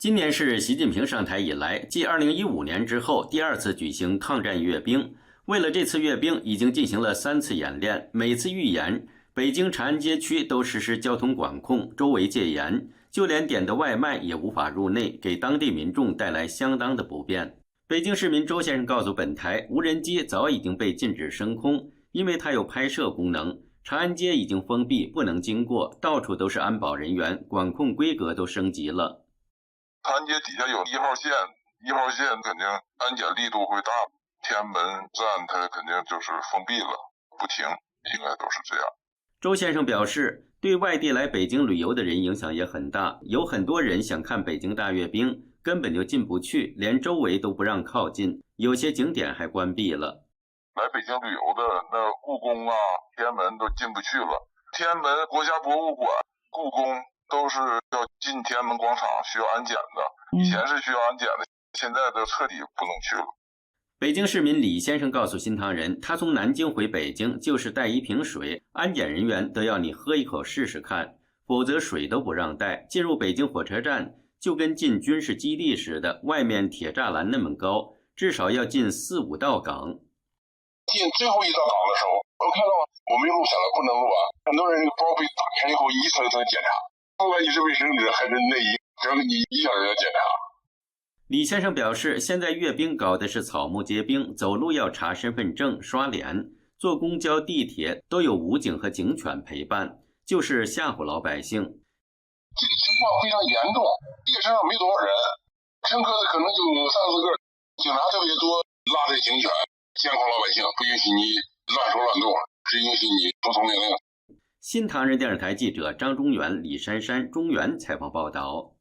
今年是习近平上台以来，继2015年之后第二次举行抗战阅兵。为了这次阅兵，已经进行了3次演练，每次预演，北京长安街区都实施交通管控，周围戒严，就连点的外卖也无法入内，给当地民众带来相当的不便。北京市民周先生告诉本台，无人机早已经被禁止升空，因为它有拍摄功能。长安街已经封闭，不能经过，到处都是安保人员，管控规格都升级了。长安街底下有1号线，1号线肯定安检力度会大，天安门站它肯定就是封闭了，不停，应该都是这样。周先生表示，对外地来北京旅游的人影响也很大，有很多人想看北京大阅兵，根本就进不去，连周围都不让靠近，有些景点还关闭了。来北京旅游的那故宫啊、天安门都进不去了，天安门国家博物馆、故宫都是要进天安门广场需要安检的，以前是需要安检的，现在都彻底不能去了。北京市民李先生告诉新唐人，他从南京回北京就是带一瓶水，安检人员都要你喝一口试试看，否则水都不让带。进入北京火车站就跟进军事基地似的，外面铁栅栏那么高，至少要进4、5道岗。进最后一道岗的时候，我看到我没录下来，不能录啊。很多人这个包被打开以后一层一层检查，不管你是卫生纸还是内衣，只要你一下子要检查。李先生表示，现在阅兵搞的是草木皆兵，走路要查身份证、刷脸，坐公交、地铁都有武警和警犬陪伴，就是吓唬老百姓。这个情况非常严重，列车上没多少人，乘客的可能就3、4个，警察特别多，拉着警犬监控老百姓，不允许你乱说乱动，只允许你服从命令。新唐人电视台记者张中原、李珊珊、中原采访报道。